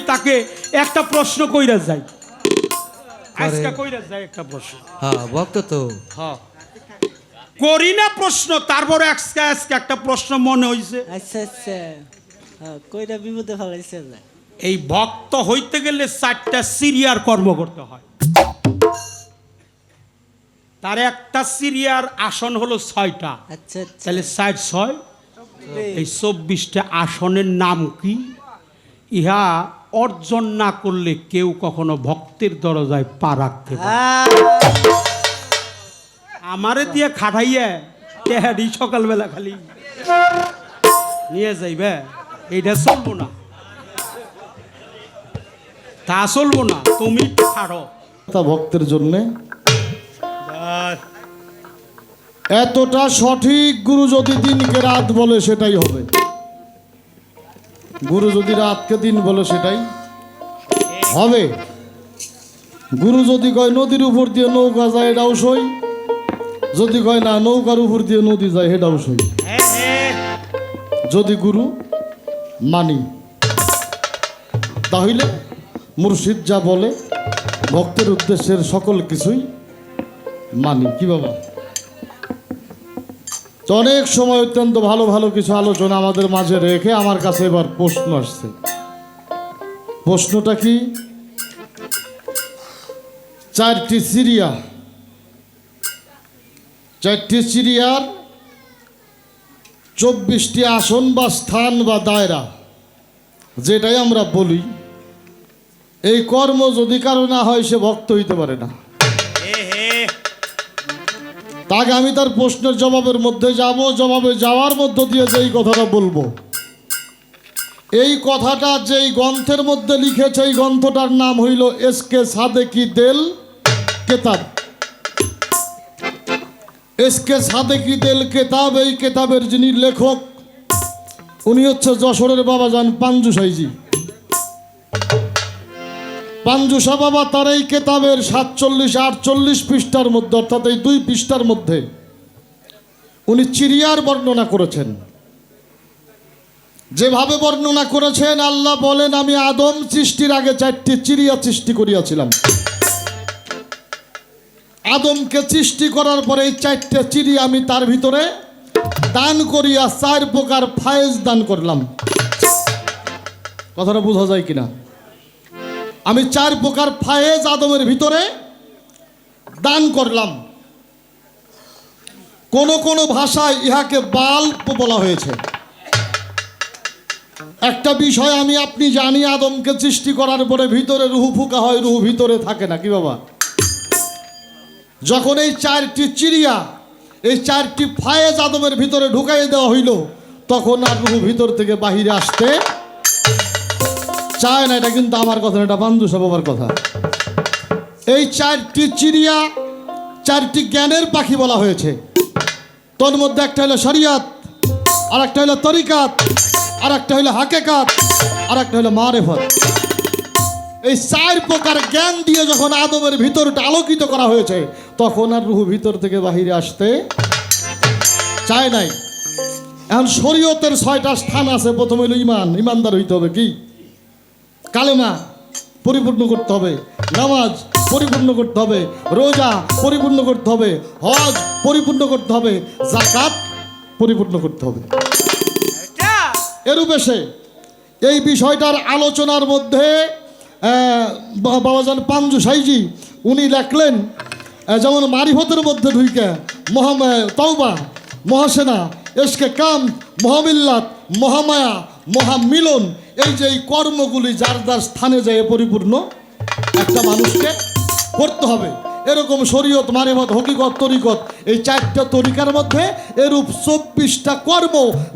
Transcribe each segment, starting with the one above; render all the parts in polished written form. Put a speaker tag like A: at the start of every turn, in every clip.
A: তাকে একটা প্রশ্ন কইরা যাই, আজকে কইরা যাই একটা প্রশ্ন।
B: হ্যাঁ ভক্ত তো
A: হ্যাঁ করি না প্রশ্ন, তারপরে আজকে আজকে একটা প্রশ্ন মনে হইছে।
C: আচ্ছা আচ্ছা, হ্যাঁ কইরা বিপদে ফেলাইছে না।
A: এই ভক্ত হইতে গেলে 4টা সিরিয়ার কর্ম করতে হয়। তার একটা সিরিয়ার আসন হলো 6টা,
C: আচ্ছা আচ্ছা,
A: তাহলে 4 6 এই 24টা আসনের নাম কি? ইহা অর্জন না করলে কেউ কখনো ভক্তের দরজায় পা রাখতে পারে না। আমারে দিয়ে খাটাইয়া টেহাডি সকালবেলা খালি নিয়ে যাইবে, এইটা চলবো না, তা চলবো না। তুমি ছাড়ো
D: তা ভক্তের জন্য এতটা সঠিক। গুরু যদি দিনকে রাত বলে সেটাই হবে, গুরু যদি রাতকে দিন বলে সেটাই হবে। গুরু যদি কয় নদীর উপর দিয়ে নৌকা যায় এটাও সই, যদি কয় না নৌকার উপর দিয়ে নদী যায় সেটাও সই। যদি গুরু মানি তাহলে মুর্শিদ যা বলে ভক্তের উদ্দেশ্যের সকল কিছুই মানি। কি বাবা, তো অনেক সময় অত্যন্ত ভালো ভালো কিছু আলোচনা আমাদের মাঝে রেখে আমার কাছে এবার প্রশ্ন আসছে। প্রশ্নটা কি? 4টি সিরিয়া, 4টি সিরিয়ার 24টি আসন বা স্থান বা দায়রা, যেটাই আমরা বলি, এই কর্ম যদি কারো না হয় সে ভক্ত হইতে পারে না। তাকে আমি তার প্রশ্নের জবাবের মধ্যে যাব, জবাবে যাওয়ার মধ্য দিয়ে যেই কথাটা বলবো, এই কথাটা যেই গ্রন্থের মধ্যে লিখেছে এই গ্রন্থটার নাম হইল এসকে সাদেকি দেল কেতাব। এসকে সাদেকি দেল কেতাব, এই কেতাবের যিনি লেখক উনি হচ্ছে যশোরের বাবাজান পাঞ্জু সাইজি। পাঞ্জুসা বাবা তার এই কেতাবের 47-48 পৃষ্ঠার মধ্যে, অর্থাৎ এই 2 পৃষ্ঠার মধ্যে উনি চিড়িয়ার বর্ণনা করেছেন। যেভাবে বর্ণনা করেছেন, আল্লাহ বলেন আমি আদম সৃষ্টির আগে 4টি চিড়িয়া সৃষ্টি করিয়াছিলাম। আদমকে সৃষ্টি করার পরে এই 4টে চিড়িয়া আমি তার ভিতরে দান করিয়া 4 প্রকার ফায়েজ দান করলাম। কথাটা বোঝা যায় কিনা? আমি 4 প্রকার ফায়েজ আদমের ভিতরে দান করলাম। কোন কোন ভাষায় ইহাকে বাল্ব বলা হয়েছে। একটা বিষয় আমি আপনি জানি, আদমকে সৃষ্টি করার পরে ভিতরে রুহু ফুকা হয়, রুহু ভিতরে থাকে না। কি বাবা? যখন এই 4টি চিড়িয়া, এই 4টি ফায়েজ আদমের ভিতরে ঢুকাই দেওয়া হইল, তখন আর রুহু ভিতর থেকে বাহিরে আসতে চায় না। এটা কিন্তু আমার কথা, এটা পাঞ্জুসা বাবার কথা। এই 4টি চিড়িয়া 4টি জ্ঞানের পাখি বলা হয়েছে। তোর মধ্যে একটা হলো শরিয়ত, আর একটা হলো তরিকাত, আর একটা হলো হাকিকাত, আর একটা হলো মারিফত। এই 4 প্রকার জ্ঞান দিয়ে যখন আদমের ভিতরটা আলোকিত করা হয়েছে, তখন আর রুহু ভিতর থেকে বাহিরে আসতে চায় নাই। এখন শরীয়তের 6টা স্থান আছে। প্রথম হইল ইমান, ইমানদার হইতে হবে। কি? কালেমা পরিপূর্ণ করতে হবে, নামাজ পরিপূর্ণ করতে হবে, রোজা পরিপূর্ণ করতে হবে, হজ পরিপূর্ণ করতে হবে, যাকাত পরিপূর্ণ করতে হবে। এরূপে সে এই বিষয়টার আলোচনার মধ্যে বাবাজান পাঞ্জু সাইজি উনি লেখলেন, যেমন মারিফতের মধ্যে ঢুইকে তওবা, মহাসেনা, এসকে কাম, মহামিল্লাত, মহামায়া, মহামিলন, এই যে এই কর্মগুলি যার যার স্থানে যায় পরিপূর্ণ একটা মানুষকে করতে হবে। এরকম শরীয়ত, মারিফত, হকিকত, তরিকত, এই 4টা তরিকার মধ্যে এরূপ 24টা কর্ম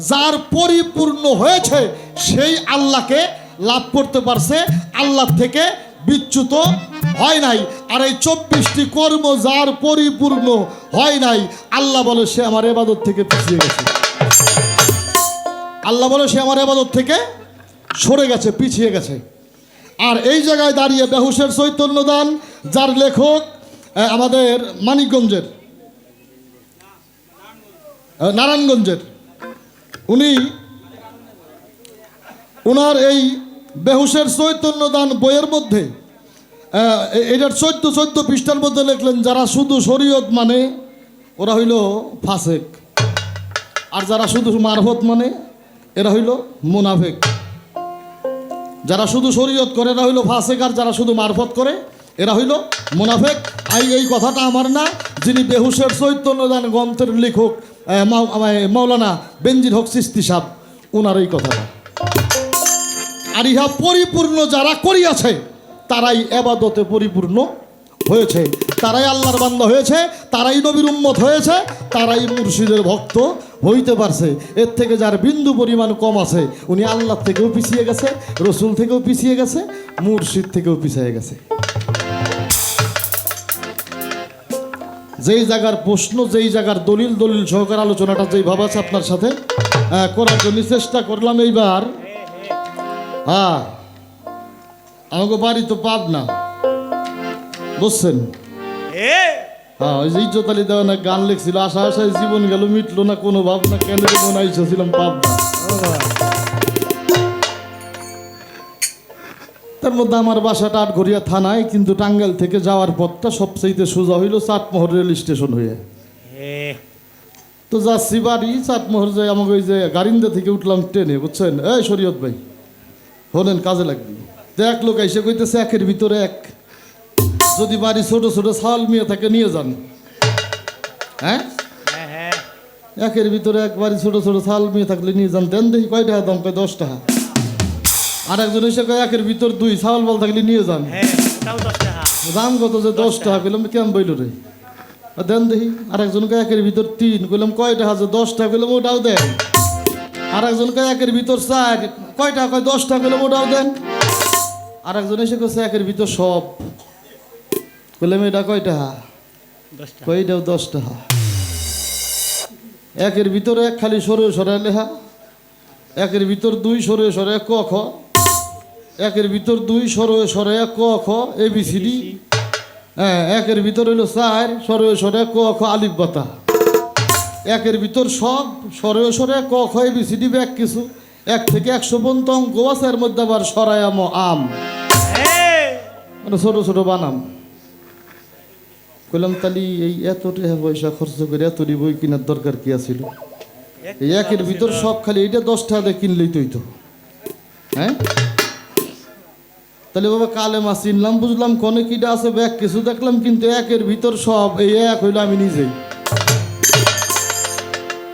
D: যার পরিপূর্ণ হয়েছে সেই আল্লাহকে লাভ করতে পারছে, আল্লাহ থেকে বিচ্যুত হয় নাই। আর এই 24টি কর্ম যার পরিপূর্ণ হয় নাই, আল্লাহ বলে সে আমার ইবাদত থেকে পিছিয়ে গেছে। আল্লাহ বলে সে আমার ইবাদত থেকে সরে গেছে, পিছিয়ে গেছে। আর এই জায়গায় দাঁড়িয়ে বেহুশের চৈতন্য দান, যার লেখক আমাদের মানিকগঞ্জের, নারায়ণগঞ্জের, উনি ওনার এই বেহুশের চৈতন্য দান বইয়ের মধ্যে এটার 14 পৃষ্ঠার মধ্যে লিখলেন, যারা শুধু শরীয়ত মানে ওরা হইল ফাসেক, আর যারা শুধু মারফত মানে এরা হইল মুনাফেক। যারা শুধু শরীয়ত করে এরা হইল ফাসেক, আর যারা শুধু মারফত করে এরা হইল মুনাফেক। এই কথাটা আমার না, যিনি বেহুশের চৈতন্য দান গ্রন্থের লেখক মাওলানা বেনজির হক চিশতি সাহেব, ওনার এই কথাটা। আর ইহা পরিপূর্ণ যারা করিয়াছে তারাই এবাদতে পরিপূর্ণ হয়েছে, তারাই আল্লাহর বান্দা হয়েছে, তারাই নবীর উম্মত হয়েছে, তারাই মুর্শিদের ভক্ত হইতে পারছে। এর থেকে যার বিন্দু পরিমাণ কম আছে উনি আল্লাহ থেকেও পিছিয়ে গেছে, রসুল থেকেও পিছিয়ে গেছে, মুর্শিদ থেকেও পিছিয়ে গেছে। যেই জায়গার প্রশ্ন, যেই জায়গার দলিল সহকার আলোচনাটা যেইভাবে আছে আপনার সাথে করার জন্য চেষ্টা করলাম এইবার। হ্যাঁ, আমাকে বাড়ি তো পাবনা, বুঝছেন? হ্যাঁ, ওই যে ইজ্জত আলী দেওয়া না গান লিখছিল, আশা আশায় জীবন গেল মিটলো না কোনো ভাবনা, কেন মনে আইসেছিলাম পাবনা। তার মধ্যে আমার বাসাটা আটঘরিয়া থানায়, কিন্তু টাঙ্গাইল থেকে যাওয়ার পথটা সবচেয়ে সোজা হইল চাটমোহর রেল স্টেশন হয়ে। তো যাচ্ছি বাড়ি, চাটমোহর যাই আমাকে ওই যে গারিন্দা থেকে উঠলাম ট্রেনে, বুঝছেন? এই শরীয়ত ভাই হলেন, কাজে লাগবে। তো এক লোক এসে কইতেছে একের ভিতরে এক, যদি বাড়ি ছোট ছোট ছাল মেয়ে থাকে নিয়ে যান। হ্যাঁ, একের ভিতরে এক বাড়ি ছোট ছোট ছাল মেয়ে থাকলে নিয়ে যান। দেন দেখি কয় টাকা দাম? কয় 10 টাকা। আর একজন এসে কয় একের ভিতর 2 ছাগল বল থাকলে নিয়ে যান। দাম কত? যে 10 টাকা। কইলাম কেমন বইল রে? দেন দেখি। আর একজন কয় একের ভিতর 3। কইলাম কয় টাকা? যে 10 টাকা। কইলাম ওটাও দেন। আর একজন কয় একের ভিতর 4। কয় টাকা? কয় 10 টাকা। কইলাম ওটাও দেন। আর একজন এসে কইছে একের ভিতর সব। কইলাম এটা কয় টাকা? কয় এটাও 10 টাকা। একের ভিতরে এক খালি সরে সরে লেখা, একের ভিতর 2 সরে সরে ক খ, একের ভিতর 2 সরে সরে ক খ ABCD। হ্যাঁ, একের ভিতর হইল 4 সরে সরে ক খ আলিফ বাতা। একের ভিতর সব সরে সরে ক খ ABCD ব্যাগ কিছু। 1 থেকে 100 পর্যন্ত অঙ্ক আছে, এর মধ্যে আবার সরাই আম আম, মানে ছোট ছোট বানাম। কইলাম তালি এই এত টাকা পয়সা খরচ করে এত বই কেনার দরকার কি আছিল? এই একের ভিতর সব খালি এইটা 10 টাকা দিয়ে কিনলেই তো। হ্যাঁ, তাহলে বাবা কালে মাছ চিনলাম, বুঝলাম কোনে কিটা আছে ব্যাগ কিছু দেখলাম, কিন্তু একের ভিতর সব এই এক হইলো আমি নিজেই।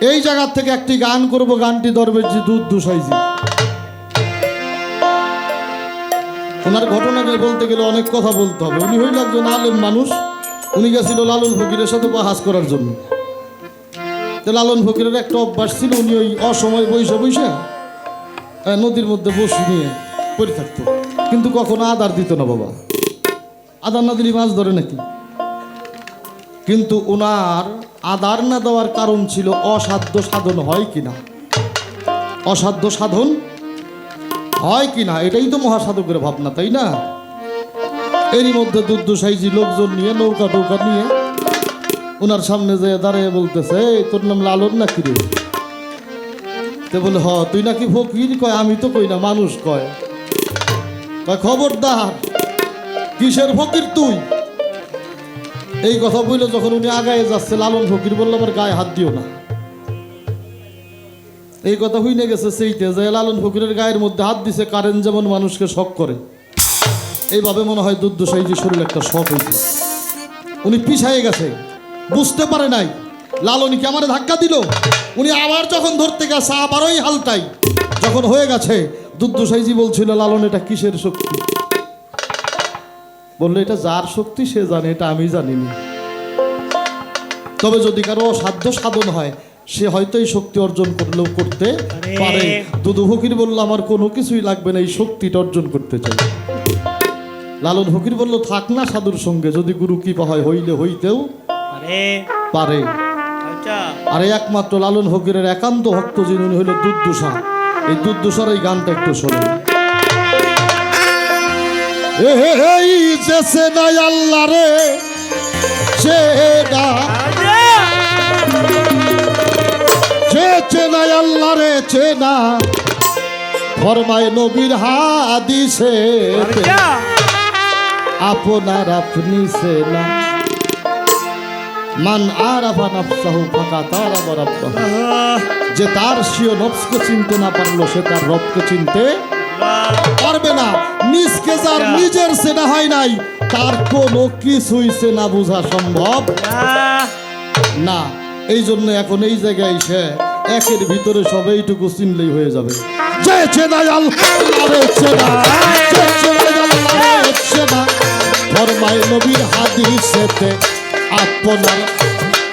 D: এই জায়গার থেকে একটি গান করব, গানটি দরবেশজি দুধ দুসাইজি। ওনার ঘটনাকে বলতে গেলে অনেক কথা বলতে হবে। উনি হইল একজন আলেম মানুষ। উনি গেছিল লালন ফকিরের সাথে বাহাস করার জন্য। তো লালন ফকিরের একটা অভ্যাস ছিল, উনি ওই অসময় বৈশা বৈশা নদীর মধ্যে বসি নিয়ে পড়ে থাকতো, কিন্তু কখনো আদার দিত না। বাবা আদার না দিলে মাছ ধরে নাকি? কিন্তু ওনার আদার না দেওয়ার কারণ ছিল অসাধ্য সাধন হয় কিনা। অসাধ্য সাধন হয় কিনা, এটাই তো মহাসাধকের ভাবনা, তাই না? এরই মধ্যে দুধসাইজি লোকজন নিয়ে নৌকা টৌকা নিয়ে ওনার সামনে যেয়ে দাঁড়িয়ে বলতেছে, এই তোর নাম লালন নাকি রে? তে বলে, হ তুই নাকি ফকির? কয় আমি তো কই না, মানুষ কয়। কয় খবরদার, কিসের ফকির তুই? এই কথা বললো যখন উনি আগায় যাচ্ছে, লালন ফকির বললো আমার গায়ে হাত দিও না। এই কথা হইনে গেছে সেইতে যে লালন ফকিরের গায়ের মধ্যে হাত দিছে, কারেন্ট যেমন মানুষকে শক করে, এইভাবে মনে হয় দুধসাইজি শরীর একটা শক হয়েছে। উনি পিছাইয়ে গেছে, বুঝতে পারে নাই লালনকে আমার ধাক্কা দিল। উনি আবার যখন ধরতে গেছে, আবার ওই হালটাই যখন হয়ে গেছে, দুধসাইজি বলছিল, লালন এটা কিসের শক্তি? বললো, এটা যার শক্তি সে জানে, এটা আমি জানিনি। তবে যদি কারো অসাধ্য সাধন হয়, সে হয়তো এই শক্তি অর্জন করলেও করতে পারে। দুধু ফকির বললো, আমার কোনো কিছুই লাগবে না, এই শক্তিটা অর্জন করতে চাই। লালন ফকির বলল, থাক না সাধুর সঙ্গে, যদি গুরু কৃপা হয় হইলে হইতেও পারে। আর একমাত্র লালন ফকিরের একান্ত ভক্ত যিনি, উনি হইল দুধদুষা। এই দুধদুষার এই গানটা একটু শোনেন। এই যে চেনাই আল্লাহ রে চেনা, যে চেনাই আল্লাহ রে চেনা, ফরমায় নবীর হাদিসে আপনার আপনি সে না মান আরাফা নাফসাহু ফাকাত আরাফা রাব্বাহু। যে তার স্বীয় নফসকে চিনতে না পারলো সে তার রবকে চিনতে পারবে না। নিজকে যার নিজের চেনা হয় নাই তার কোনো কিছুই চেনা বোঝা সম্ভব না। এই জন্য এখন এই জায়গায় এসে একের ভিতরে সবাইটুকু চিনলেই হয়ে যাবে। যে চেনায় আল্লাহরে চেনা, যে চেনায় আল্লাহরে চেনা, ফরমায় নবীর হাদিসেতে আপনার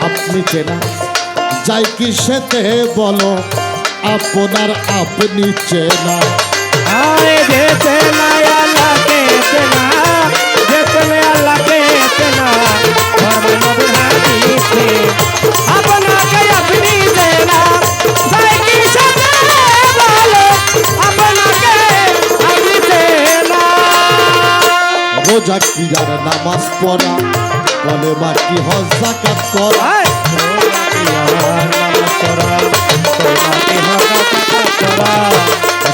D: আপনি চেনা। যাই কি সেতে বলো আপনার আপনি চেনা।
B: আরে যেতে না আল্লাহকে চেনা, যেতে না আল্লাহকে চেনা, ফরমান নবীর হাদিসে আপনাকে আপনি চেনা। যাই কি সাথে বলো আপনাকে আপনি চেনা।
D: রোজা কি যার নামাজ পড়া, কলেমা কি হজ যাকাত করা,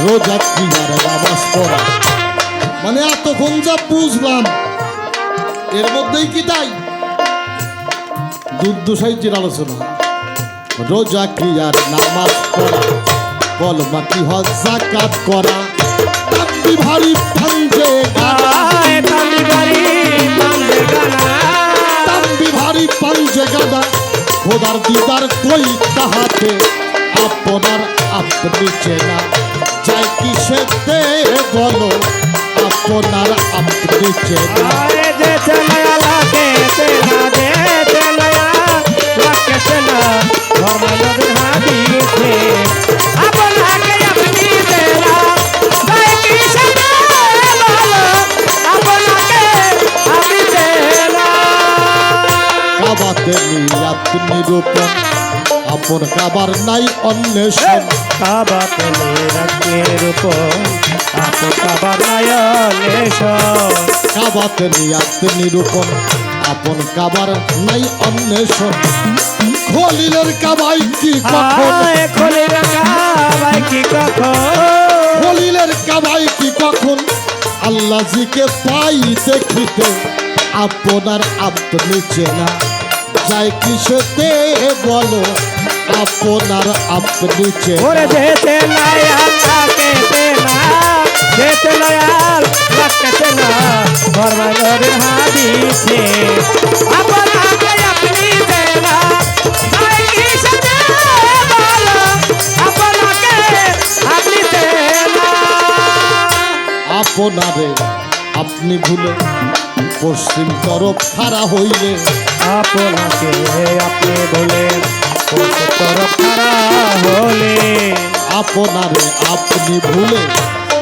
D: রোজা কি যার নামাজ পড়া, মানে এতক্ষণ যা বুঝলাম এর মধ্যেই কি তাই দুর্দশাইটির আলোচনা। রোজা কি আর নামাজ পড়া, কলেমা কি হজ যাকাত করা, তাকবীর ভারী পাঞ্জে গানা, বিহারি পাঞ্জে গাদা, খোদার দিদার কই তাহাতে আপনার আপনি চেনা। যাই কি সেতে বলো আপনার আপনি চেনা।
B: যেতে না আল্লাহকে চেনা, যেতে না আল্লাহকে চেনা, ফরমান নবীর হাদিসে আপনাকে আপনি চেনা। যাই কি সাথে বলো আপনাকে আপনি চেনা।
D: কাবাতে নিয়াত নিরূপণ আপন কাবার নাই অন্বেষণ।
B: কাবাতে নিরাকের উপর আপন কাবার নাই অন্বেষণ।
D: কাবাতে নিয়াত নিরূপণ আপন কাবার নাই অন্বেষণ। খলিলের কাবাই কি কখন,
B: খলিলের কাবাই কি কখন,
D: খলিলের কাবাই কি কখন, আল্লাহ জিকে পাই দেখিতে আপনার আপনি চেনা। যাই কি সেতে বলো আপনার আপনি
B: ওরে
D: চেনা।
B: যেতে নাই আল্লাহকে চেনা, যেতে নাই আল্লাহকে চেনা, ফরমান নবীর হাদিসে আপনাকে আপনি চেনা। যাই কি সাথে বলো আপনাকে আপনি চেনা।
D: আপনারে আপনি ভুলে পশ্চিম তরফ খাড়া হইলে,
B: আপনাকে আপনি বলেন তরফ খাড়া হলে,
D: আপনারে আপনি ভুলে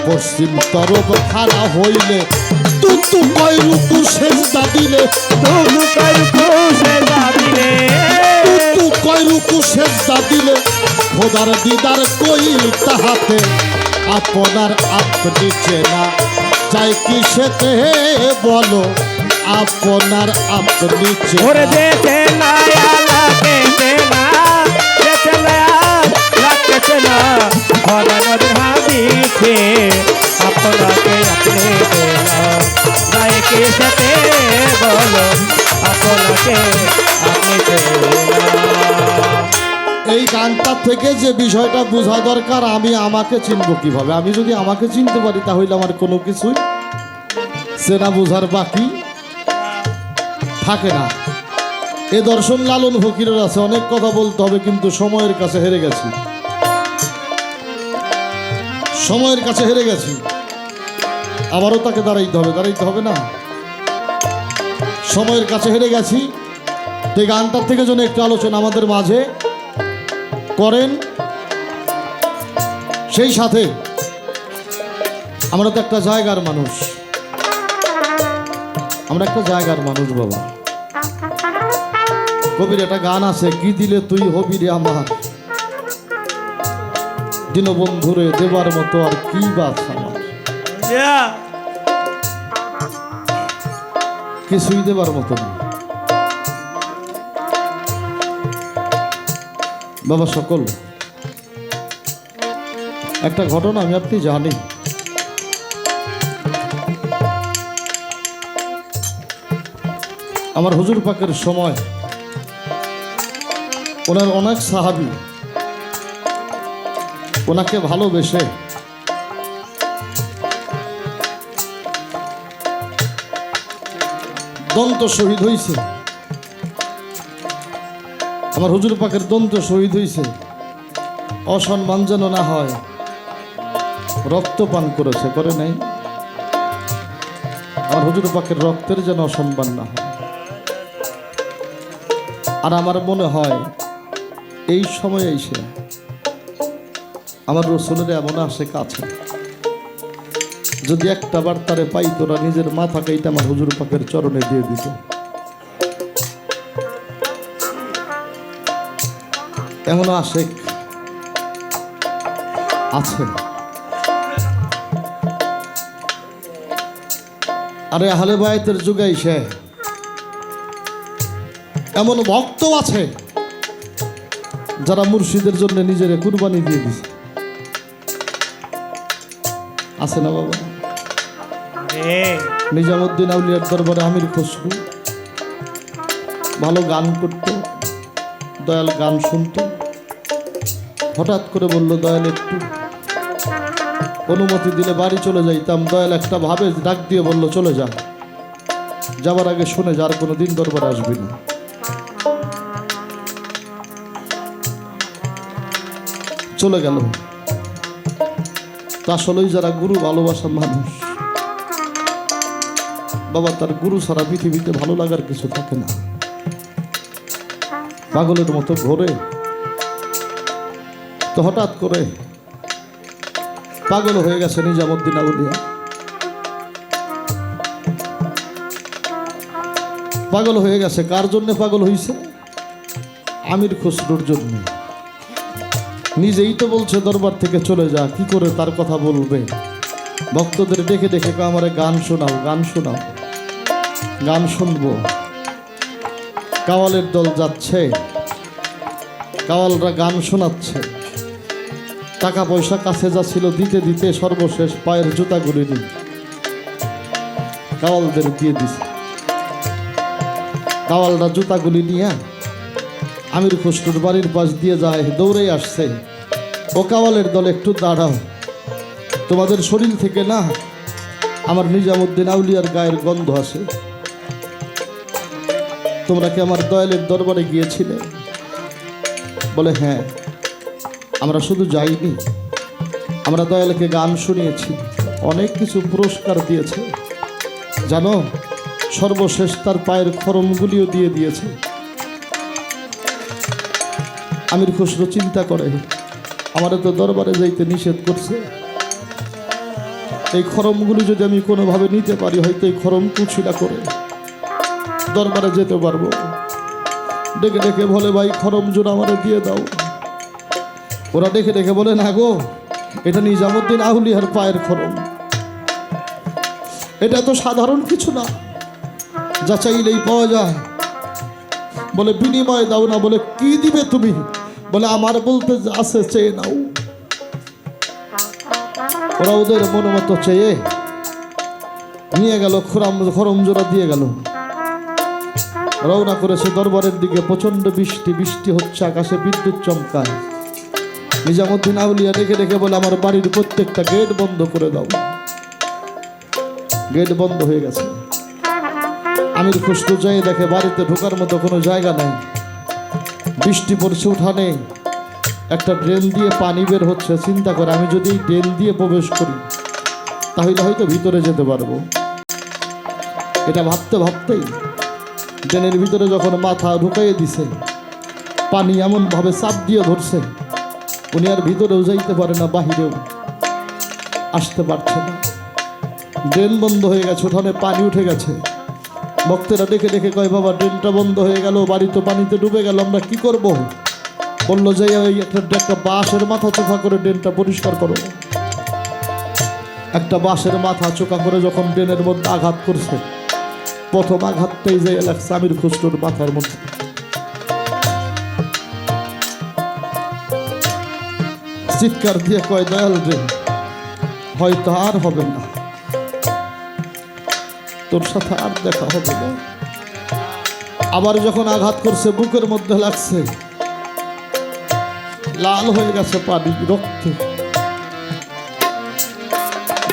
D: পশ্চিম তরফ খাড়া হইলে, তুতু কয় রুকু সেজদা দিলে,
B: তুমি কই খুশে যাবিলে,
D: তুতু কয় রুকু সেজদা দিলে, খোদার দিদার কই তাহাতে আপনার আপনি চেনা। যাই কি সেতে বলো আপনার আপনি
B: ওরে
D: চেনা।
B: যেতে নাই আল্লাহকে চেনা, যেতে নাই আল্লাহকে চেনা, ফরমান নবীর হাদিসে আপনাকে আপনি চেনা। যাই কি সাথে বলো আপনাকে আপনি চেনা।
D: এই গানটা থেকে যে বিষয়টা বোঝা দরকার, আমি আমাকে চিনবো কিভাবে। আমি যদি আমাকে চিনতে পারি তাহলে আমার কোনো কিছুই চেনা বোঝার বাকি থাকে না। এ দর্শন লালন ফকিরের আছে, অনেক কথা বলতে হবে কিন্তু সময়ের কাছে হেরে গেছি, সময়ের কাছে হেরে গেছি। আবারও তাকে দাঁড়াইতে হবে, দাঁড়াইতে হবে না, সময়ের কাছে হেরে গেছি। তো এই গানটার থেকে যেন একটু আলোচনা আমাদের মাঝে করেন। সেই সাথে আমরা তো একটা জায়গার মানুষ, আমরা একটা জায়গার মানুষ বাবা। কবির একটা গান আছে, কি দিলে তুই হবি রে আমার, দীনবন্ধুরে দেবার মতো আর কি বাত আমার, কিছুই দেবার মতো না বাবা। সকল একটা ঘটনা আমি আপনি জানি। আমার হুজুর পাকের সময় ওনার অনেক সাহাবী ওনাকে ভালোবেসে দন্ত শহীদ হয়েছে। আমার হুজুর পাকের দন্ত শহীদ হয়েছে, অসম্মান যেন না হয়, রক্ত পান করেছে, করে নাই? আমার হুজুর পাকের রক্তের যেন অসম্মান না হয়। আর আমার মনে হয় এই সময়ে এসে আমার রসুলের এমন আসে কাছে, যদি একটা বার তারে পাইতো না, নিজের মাথাকে এইটা আমার হুজুর পাকের চরণে দিয়ে দিত। এমন আশেক আছে। আরে আহলে বায়াতের যুগে এসে এমন ভক্ত আছে যারা মুর্শিদের জন্য নিজের কুরবানি দিয়ে দিছে। আছে না বাবা? নিজামুদ্দিন আউলিয়ার দরবারে আমির খসরু ভালো গান করত, দয়াল গান শুনত। হঠাৎ করে বলল, দয়াল একটু অনুমতি দিলে বাড়ি চলে যাইতাম। দয়াল একটা ভাবে ডাক দিয়ে বলল, চলে যা, যাবার আগে শুনে যার কোনো দিন দরবারে আসবি না। চলে গেল। তা আসলেই যারা গুরু ভালোবাসা মানুষ, বাবা তার গুরু ছাড়া পৃথিবীতে ভালো লাগার কিছু থাকে না। পাগলের মতো ঘোরে। তো হঠাৎ করে পাগল হয়ে গেছে নিজামুদ্দিন আউলিয়া। পাগল হয়ে গেছে। কার জন্য পাগল হয়েছে? আমির খসরুর জন্য। নিজেই তো বলছে দরবার থেকে চলে যা, কি করে তার কথা বলবে? ভক্তদের ডেকে ডেকে আমারে গান শোনাও, গান শোনাও। গান শুনবো। কাওয়ালের দল যাচ্ছে, কাওয়ালরা গান শোনাচ্ছে। টাকা পয়সা কাছে যা ছিল দিতে দিতে সর্বশেষ পায়ের জুতাগুলি নিয়ে কাওয়ালদের দিয়ে দিছে। কাওয়ালরা জুতাগুলি নিয়ে আমির খসরুর বাড়ির পাশ দিয়ে যায়, দৌড়ে আসছে। ও কাওয়ালের দল, একটু দাঁড়াও, তোমাদের শরীর থেকে না আমার নিজামুদ্দিন আউলিয়ার গায়ের গন্ধ আসে। তোমরা কি আমার দয়ালের দরবারে গিয়েছিলে? বলে, হ্যাঁ, আমরা শুধু যাইনি, আমরা দয়ালকে গান শুনিয়েছি, অনেক কিছু পুরস্কার দিয়েছে জানো। সর্বশেষ তার পায়ের খরমগুলিও দিয়ে দিয়েছে। আমির খসরু চিন্তা করে, আমারে তো দরবারে যাইতে নিষেধ করছে, এই খরমগুলি যদি আমি কোনোভাবে নিতে পারি, হয়তো এই খরম কুচিলা করে দরবারে যেতে পারবো। ডেকে ডেকে বলে, ভাই খরম জোড়া আমারে দিয়ে দাও। ওরা ডেকে ডেকে বলে, না গো, এটা নিজামুদ্দিন আউলিয়ার পায়ের খরম, এটা তো সাধারণ কিছু না, যা চাইলেই পাওয়া যায়। বলে, বিনিময় দাও না। বলে, কি দিবে তুমি? বলে, আমার বলতে আছে চেয়ে নাও। ওরা ওদের মন মতো চেয়ে নিয়ে গেল, খরম জোড়া দিয়ে গেল। রওনা করেছে দরবারের দিকে। প্রচন্ড বৃষ্টি, বৃষ্টি হচ্ছে, আকাশে বিদ্যুৎ চমকায়। নিজামুদ্দিন আউলিয়া ডেকে ডেকে বলে, আমার বাড়ির প্রত্যেকটা গেট বন্ধ করে দাও। গেট বন্ধ হয়ে গেছে। আমির খসরু যেয়ে দেখে বাড়িতে ঢোকার মতো কোনো জায়গা নাই। বৃষ্টি পড়ছে উঠানে, একটা ড্রেন দিয়ে পানি বের হচ্ছে। চিন্তা করে, আমি যদি এই ড্রেন দিয়ে প্রবেশ করি তাহলে হয়তো ভিতরে যেতে পারবো। এটা ভাবতে ভাবতেই ড্রেনের ভিতরে যখন মাথা ঢুকাইয়ে দিছে, পানি এমনভাবে চাপ দিয়ে ধরছে, উনি আর ভিতরেও যাইতে পারে না, বাহিরেও আসতে পারছে না। ড্রেন বন্ধ হয়ে গেছে, উঠানে পানি উঠে গেছে। ভক্তেরা ডেকে ডেকে কয়, বাবা ড্রেনটা বন্ধ হয়ে গেল, বাড়ি তো পানিতে ডুবে গেল, আমরা কি করব? বললো যে ওই একটা বাঁশের মাথা চোখা করে ড্রেনটা পরিষ্কার করো। একটা বাঁশের মাথা চোখা করে যখন ড্রেনের মধ্যে আঘাত করছে, প্রথম আঘাতটাই যে লাগছে আমির খসরুর মাথার মধ্যে। চিৎকার দিয়ে কয়, দয়াল রে, হয়তো আর হবে না, তোর সাথে আর দেখা হবে না। আবার যখন আঘাত করছে, বুকের মধ্যে লাগছে, লাল হয়ে গেছে পানি রক্তে,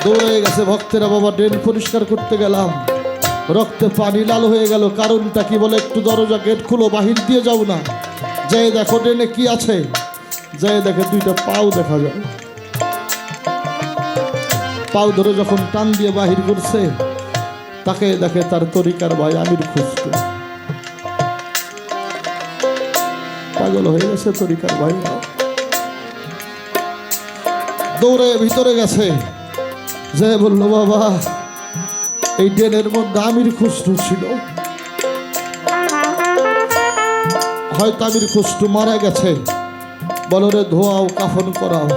D: দৌড়ে গেছে ভক্তেরা, বাবা ড্রেন পরিষ্কার করতে গেলাম, রক্তে পানি লাল হয়ে গেল। কারণটা কি? বলে একটু দরজা গেট খুলো, বাহির দিয়ে যাও না, যে দেখো ড্রেনে কি আছে। যে দেখে দুইটা পাও দেখা যায়, পাও ধরে যখন টান দিয়ে বাহির করছে, তাকে দেখে তার তরিকার ভাই আমির খুঁজতে। পাগল হয়ে গেছে তরিকার ভাই, দৌড়ে ভিতরে গেছে, যে বলল, বাবা এই ড্রেনের মধ্যে আমির খুশরু ছিল, হয়তো আমির খুশরু মারা গেছে। বলো রে, ধোয়াও, কাফন করাও।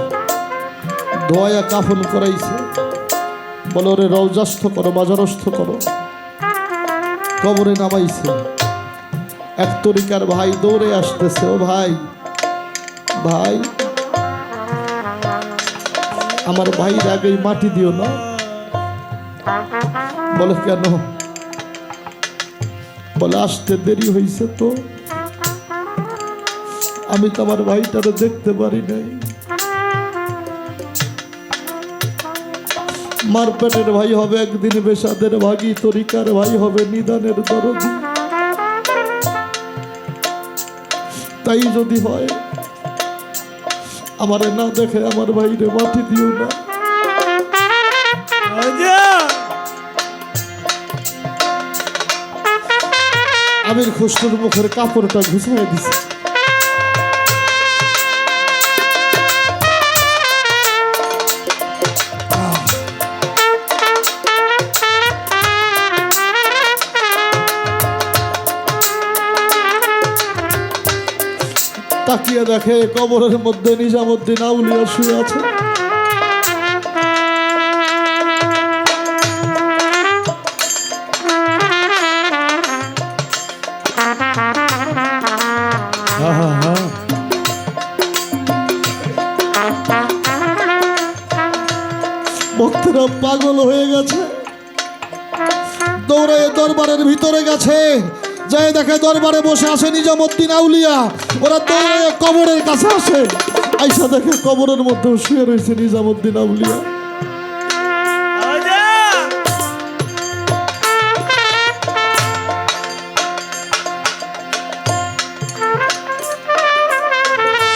D: ধোয়া কাফন করাইছে। বলো রে, রওজাস্থ করো, বাজারস্থ করো। কবরে নামাইছে। এক তরিকার ভাই দৌড়ে আসতেছে, ও ভাই, ভাই আমার ভাইয়ের আগেই মাটি দিও না। বলে কেন? বলে আসতে দেরি হয়েছে তো, আমি তো আমার ভাইটারে দেখতে পারি নাই। মারপেটের ভাই হবে একদিন বেশাদের ভাগী, তরিকার ভাই হবে নিদানের দরদি। তাই যদি হয়, আমারে না দেখে আমার ভাইরে মাটি দিও না। আমির খুশরুর মুখের কাপড়টা ঘুষিয়ে দিছে। তাকিয়ে দেখে কবরের মধ্যে নিজামুদ্দিন আউলিয়া শুয়ে আছে। ভক্তরা পাগল হয়ে গেছে, দৌড়ে দরবারের ভিতরে গেছে। যে দেখে দরবারে বসে আছে নিজামুদ্দিন আউলিয়া, ওরা দৌড়ে কবরের কাছে আসে। আইসা দেখে কবরের মধ্যে শুয়ে রয়েছে নিজামুদ্দিন আউলিয়া।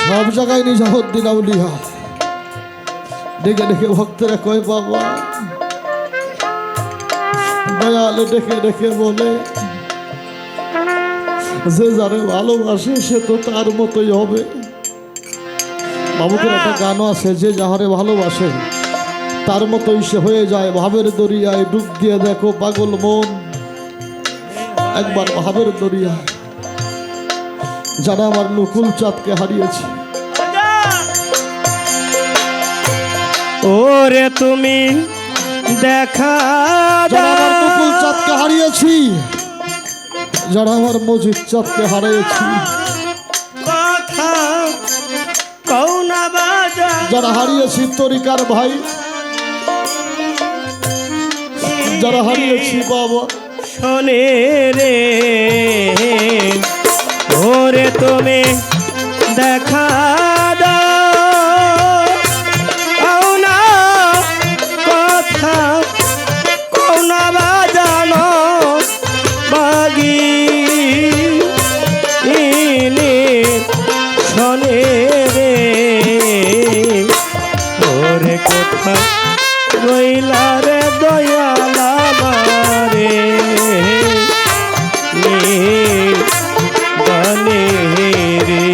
D: সব জায়গায় নিজামুদ্দিন আউলিয়া। ডেকে ডেকে ভক্তরা কয়, বাবা দয়াল, ডেকে ডেকে বলে, যে যারে ভালোবাসে সে তো তার মতোই হবে। বাবুদের একটা গানও আছে, যে যাহারে ভালোবাসে তার মতোই সে হয়ে যায়। ভাবের দরিয়ায় ডুব দিয়ে দেখো পাগল মন, একবার ভাবের দরিয়ায়। যারা আমার নকুল চাঁদকে হারিয়েছে,
B: ওরে তুমি দেখা
D: যারা আমার নকুল চাঁদকে হারিয়েছি, যারা আমার মজিদ চাঁদকে হারিয়েছি,
B: কথা কৌনা বাজা,
D: যারা হারিয়েছি তরিকার ভাই, যারা হারিয়েছি বাবা,
B: শোনে রে, ওরে তুমি দেখা দাও, কৌনা কথা কৌনা বাজানো বাগি শোনে রে, ওরে কোথা রইলা রে দয়ালা মারে, গানে রে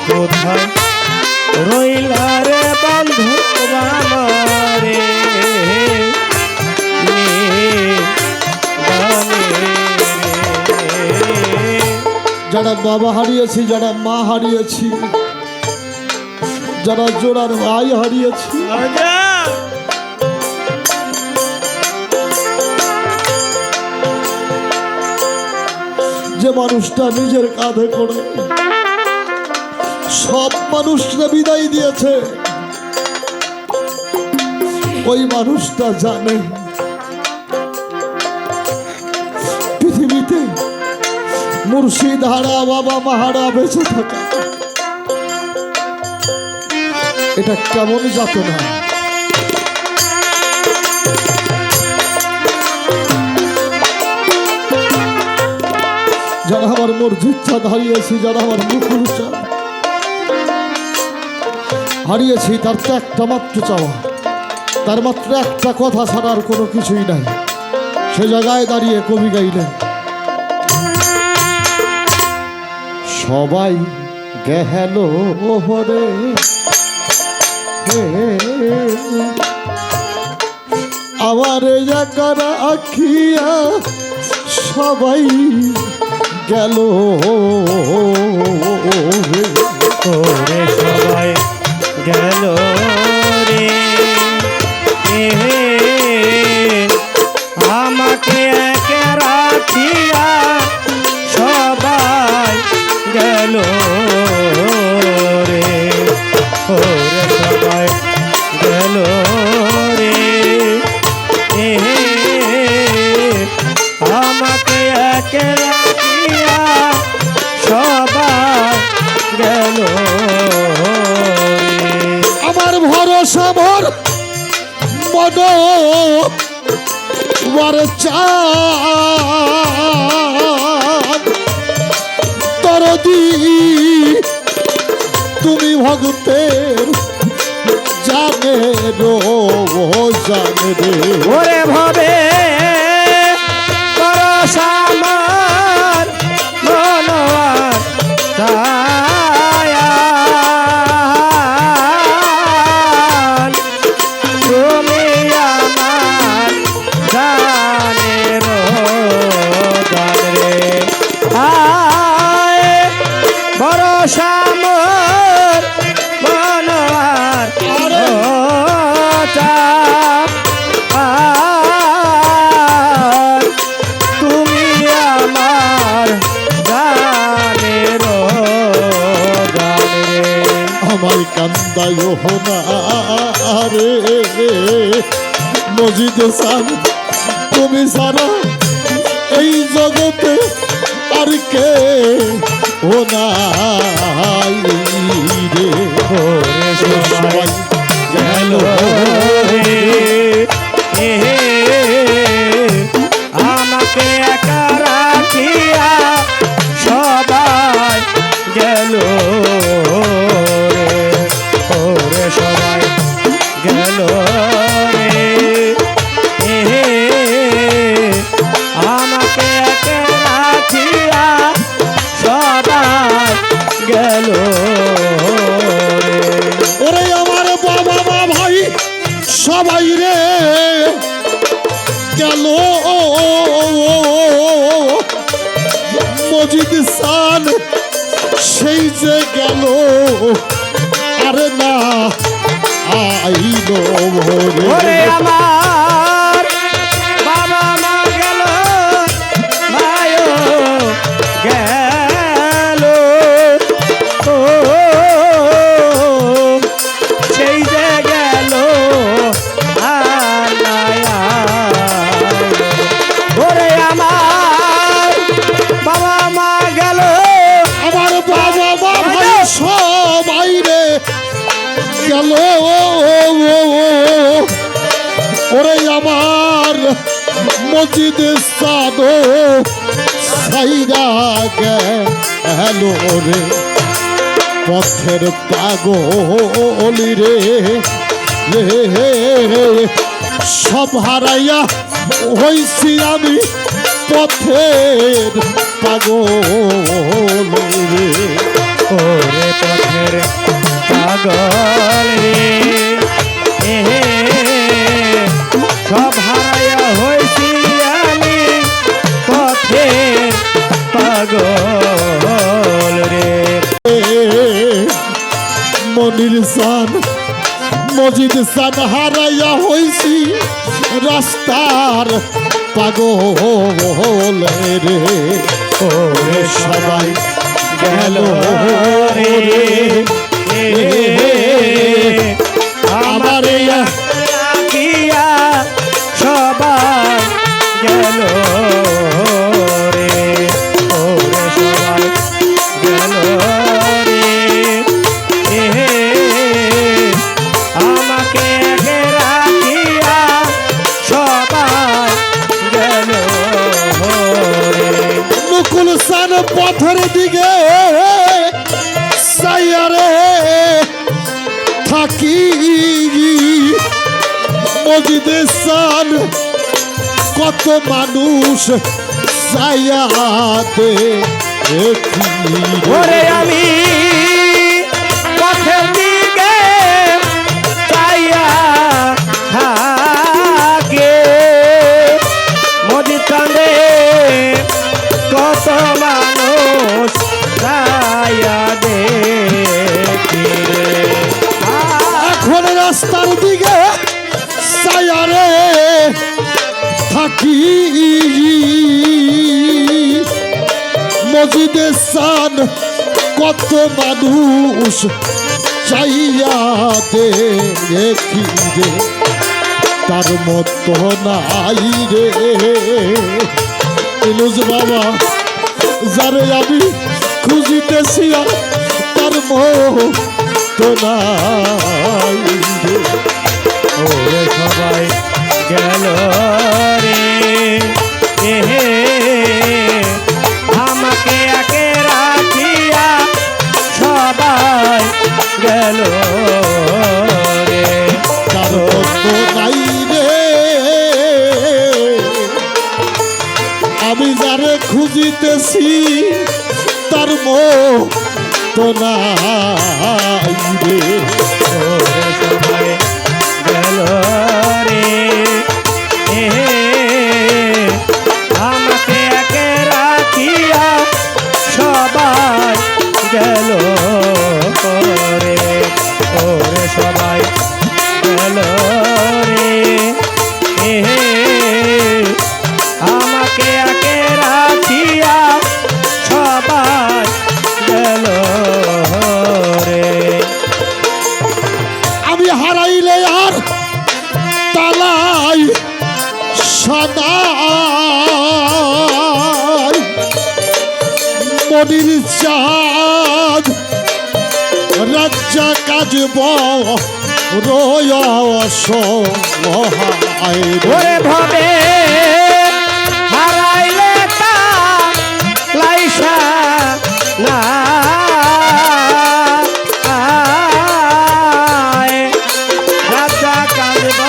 B: কোথায় রইলা রে বান্ধবা মারে,
D: যারা বাবা হারিয়েছি, যারা মা হারিয়েছি, যারা জোড়ার ভাই হারিয়েছি, যে মানুষটা নিজের কাঁধে করে সব মানুষরা বিদায় দিয়েছে, ওই মানুষটা জানে পৃথিবীতে মুর্শিদ হারা বাবা মাহারা বেঁচে থাকা এটা কেমন যাতনা। যারা আমার মসজিদ চাঁদ হারিয়েছি, যারা আমার মুকুল চাঁদ হারিয়েছি, তার তো একটা মাত্র চাওয়া, তার মাত্র একটা কথা ছাড়া আর কোনো কিছুই নাই। সে জায়গায় দাঁড়িয়ে কবি গাইলেন, সবাই গেল ওহরে আমার একার আখিয়া সবাই গেল
B: ওরে সবাই গেল রে আমাকে একে রাখিয়া সবাই গেল রে ওরে সবাই গেল রে আমাকে একে রাখিয়া সবাই গেল
D: আমার ভরসা ভর মন তরদি তুমি ভক্তের জানে রো জানে রে
B: ওরে ভাবে পরশামার মনোয়ার ছায়া তুমি আমার জানের জান রে আয় পরশামার মনোয়ার তুমি আমার জানের জানে
D: আমায় কান্দায় না রে মসজিদ সান তুমি সারা এই জগতে আর কে ও নাই রে সবাই গেল
B: আমাকে একা রাখিয়া সবাই গেল ওরে সবাই গেল রে আমাকে একা রাখিয়া সবাই গেল
D: ওরে আমার বাবা মা ভাই সবাই রে গেল মসজিদ সান সেই যে গেল আরে না আইলো
B: ওরে আমার বাবা মা গেল মায়ো গেল ও সেই যে গেল আর নাই আইলো। ওরে আমার বাবা মা গেল
D: আমার বাবা মা ভাই সবাই রে গেল ওরে আমার মসজিদ সাদ সাইরা গেল রে পথের পাগলি রে সব হারাইয়া হইছি আমি পথের পাগল রে
B: ওরে পথের পাগল রে সব হারাইয়া হয়েছি আমি পথের পাগল রে
D: মনির সান মসজিদ সান হারাইয়া হইছি রাস্তার পাগল রে
B: ওরে সবাই গেল রে আমার কি গেল রে ওরে সবাই গেল রে এহে আমাকে একে রাখিয়া সবাই গেল রে
D: নকুল সান পথের দিকে সাইয়ারে থাকি মজিদে সান কত মানুষ সাইয়াতে
B: ওরে আমি পথের দিকে চাইয়া থাকে মজিদ কান্দে কত মানুষ চাইয়া দেখি রে।
D: এখন রাস্তার দিকে সাইয়ারে থাকি মজিদে সান কত মানুষ চাইয়া দেখি রে তার মতো নাই রে ইনুজ বাবা যারে আমি খুঁজিতেছি আর তার মতো নাই রে
B: ওরে সবাই গেল রে এহে আমাকে একে রাখিয়া সবাই গেল রে
D: তার মতো নাই রে আমি যারে খুঁজিতেছি তার মতো নাই রে
B: ওরে সবাই গেল রে এহে আমাকে একে রাখিয়া সবাই গেল রে ওরে সবাই গেল রে এহে আমাকে একে রাখিয়া সবাই গেল রে
D: আমি হারাইলে আর তালাই সদাই মনির চাঁদ রাজ্জা কাজ রয়
B: ওরে ভবে হারাইলে তা লাইসা না রাজা কাঁদব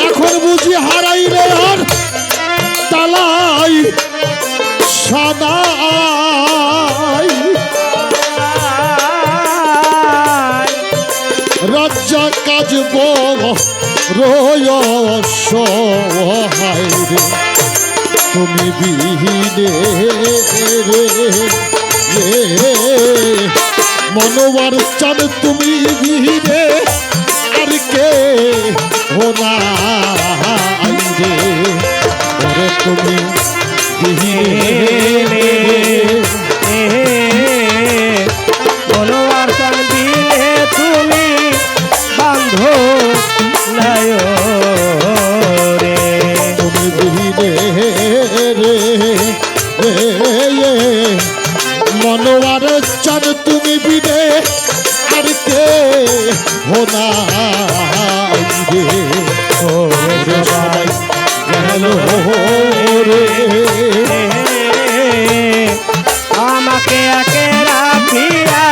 D: এখন বুঝি হারাইলে আর তালাই সদাই রাজ্জা কাজ রয় সহায় রে তুমি বিহীনে রে মনোবার চান তুমি বিহীনে আর কে হোনাই রে ওরে তুমি বিহীনে
B: বনোয়ার চান দিলে তুমি বান্ধ নয় রে
D: তুমি বিহীনে রে মনোয়ার চান তুমি বিনে আর কে হোনাই রে ওরে সবাই গেল রে
B: আমাকে একে রাখিয়া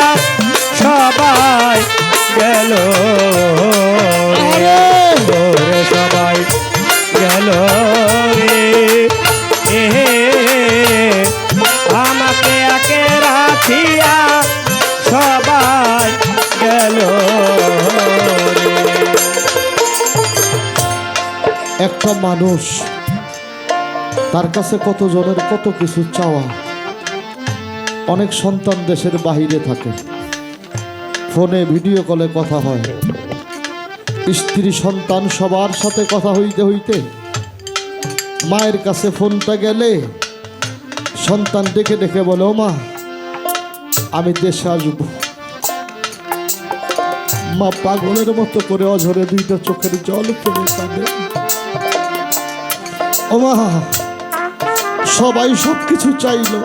B: সবাই গেল রে সবাই গেল রে এহে আমাকে একে রাখিয়া সবাই গেল রে
D: একটা মানুষ তার কাছে কত জনের কত কিছু চাওয়া অনেক সন্তান দেশের বাহিরে থাকে ফোনে ভিডিও কলে কথা হয় স্ত্রী সন্তান সবার সাথে কথা হইতে হইতে মায়ের কাছে ফোনটা গেলে সন্তান ডেকে ডেকে বলে ও মা আমি দেশে আসব মা পাগলের মতো করে অঝরে দুইটা চোখের জল ফেলে কাঁদে। ও মা, সবাই সব কিছু চাইলো,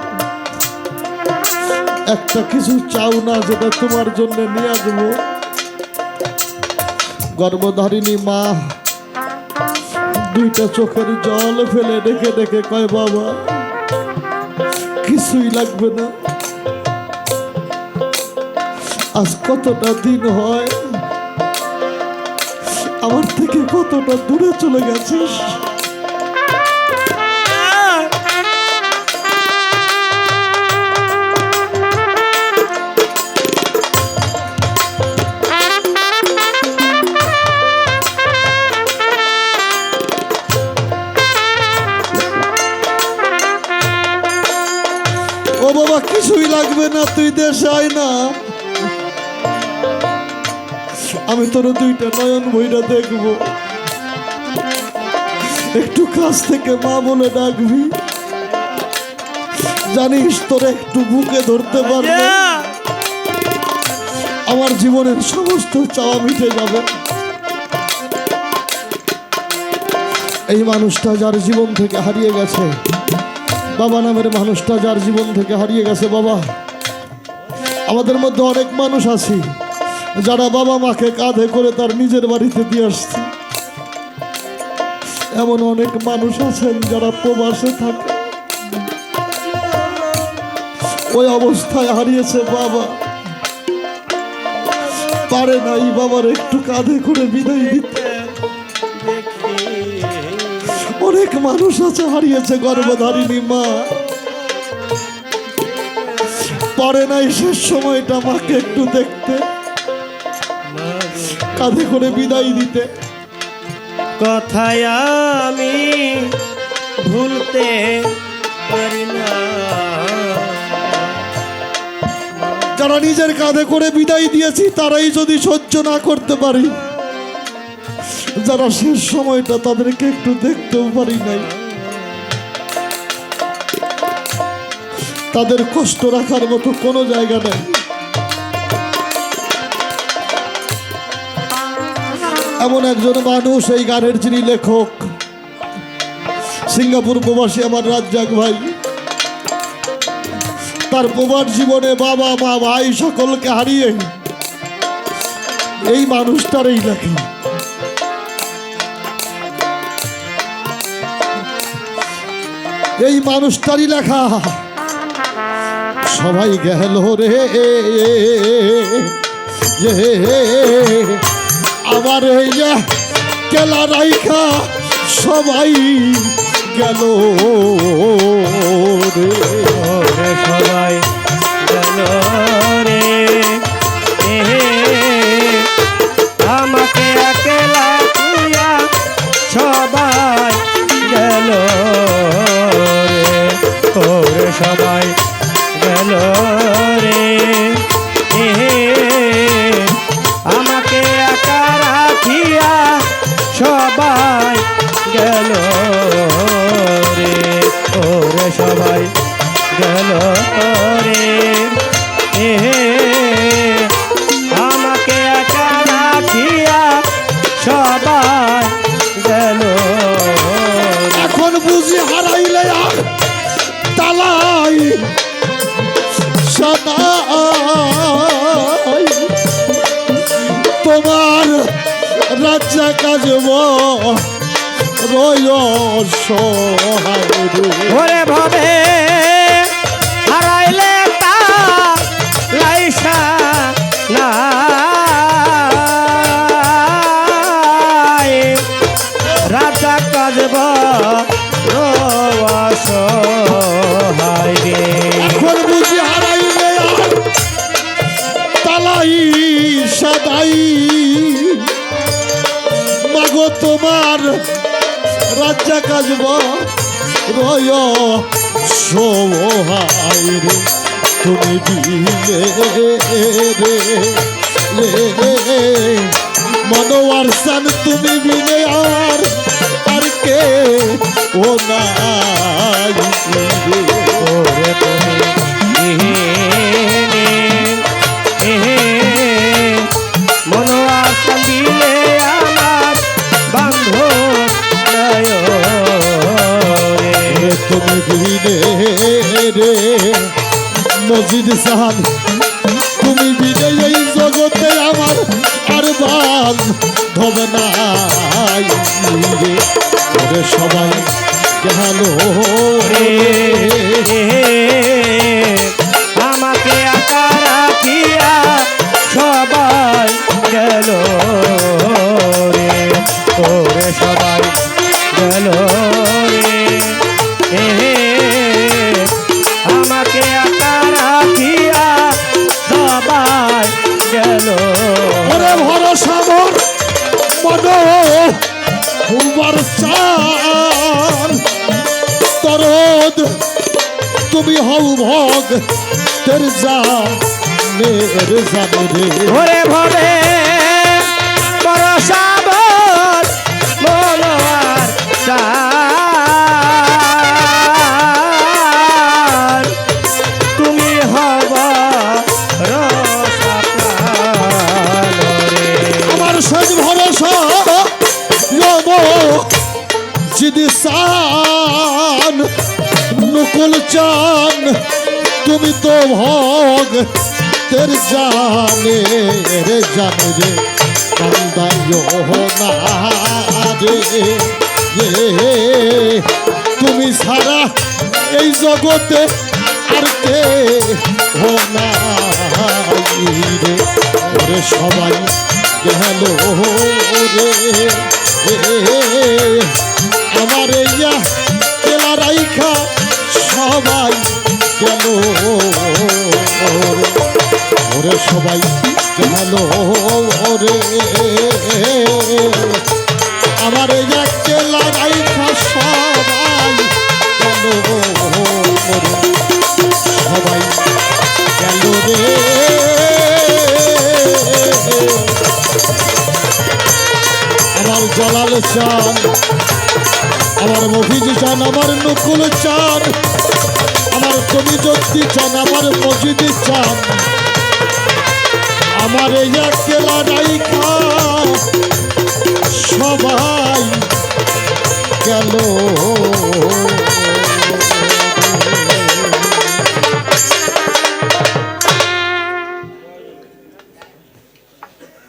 D: একটা কিছু চাও না যেটা তোমার জন্য নিয়ে আসবো। গর্ভধারিণী মা দুইটা চোখের জল ফেলে ডেকে ডেকে কয়, বাবা কিছুই লাগবে না। আজ কতটা দিন হয় আমার থেকে কতটা দূরে চলে গেছিস। ও বাবা কিছুই লাগবে না, তুই দেশে আয় না, আমি তোর দুইটা নয়ন বইটা দেখবো। একটু কাছ থেকে মা বলে ডাকবি, জানিস তোর একটু বুকে ধরতে পারবে আমার জীবনের সমস্ত চাওয়া মিটে যাবে। এই মানুষটা যার জীবন থেকে হারিয়ে গেছে, বাবা নামের মানুষটা যার জীবন থেকে হারিয়ে গেছে। বাবা, আমাদের মধ্যে অনেক মানুষ আছি যারা বাবা মাকে কাঁধে করে তার নিজের বাড়িতে দিয়ে আসছে। এমন অনেক মানুষ আছেন যারা প্রবাসে থাকে, ওই অবস্থায় হারিয়েছে বাবা, পারে নাই বাবার একটু কাঁধে করে বিদায় দিতে। অনেক মানুষ আছে হারিয়েছে গর্ভধারিণী মা, পারে নাই শেষ সময়টা মাকে একটু দেখতে, কাঁধে করে বিদায় দিতে।
B: কথায় আমি ভুলতে পারি না।
D: যারা নিজের কাঁধে করে বিদায় দিয়েছি তারাই যদি সহ্য না করতে পারি, যারা শেষ সময়টা তাদেরকে একটু দেখতেও পারি নাই, তাদের কষ্ট রাখার মতো কোনো জায়গা নেই। এমন একজন মানুষ এই গানের যিনি লেখক, সিঙ্গাপুর প্রবাসী আমার রাজ্জাক ভাই, তার প্রবাস জীবনে বাবা মা ভাই সকলকে হারিয়ে এই মানুষটার এই লেখা। এই মানুষটারই লেখা, সবাই গেল রে আমার এই কেলা রাইখা, সবাই গেল রে,
B: সবাই গেল রে, আমাকে একলা তুইয়া সবাই গেল রে, ওরে সবাই গেল রে, আমাকে একা রাখিয়া সবাই গেল রে, ওরে সবাই গেল রে, আমাকে একা রাখিয়া সবাই গেল।
D: এখন বুঝি হারাইলে আর তালাই সদাই, তোমার রাজ্যা কাজব রয় সহায় রে।
B: ওরে ভাবে হারাইলে তা লাইসা নাই, রাজা কাজব রসহায় রে।
D: এখন বুঝি হারাইলে আর তালাই সদাই, মাগো তোমার রাজ্যা কাজব রয় সহায় রে। তুমি দিলে রে মনোয়ার সান, তুমি বিনে আর কে ও নাই রে।
B: ওরে তুমি মনোয়ার
D: বিনে রে মজিদ সাহান তুমি বিনে এই জগতে আমার আর বাল হবে না রে ওরে সবাই গেল রে
B: আমাকে আকা রাখিয়া সবাই গেল রে ওরে সবাই গেল রে আমাকে আকা রাখিয়া সবাই গেল
D: ওরে ভরসা মোর মন উবার চান তরদ তুমি হও ভগ তের জানে রে
B: ওরে ভরে ভরসা মোর মনোয়ার চার তুমি হবা রসা প্রাণ রে
D: আমার শেষ ভরসা রব জিদি চান নকুল চান তুমি তো ভগ তের জানে রে কান্দাইও না রে তুমি ছাড়া এই জগতে আর কে হো না রে ওরে সবাই গেল রে আমার ইয়া কেলা রাইখা সবাই গেল ওরে সবাই গেল রে আমার ইয়া কেলা রাইখা সবাই গেল সবাই গেল রে আমার জলাল চান আমার মফিজ চান আমার নকুল চান আমার কবি জ্যোতি চান আমার মজিদ চান আমার এই একলা রাইখা সবাই গেল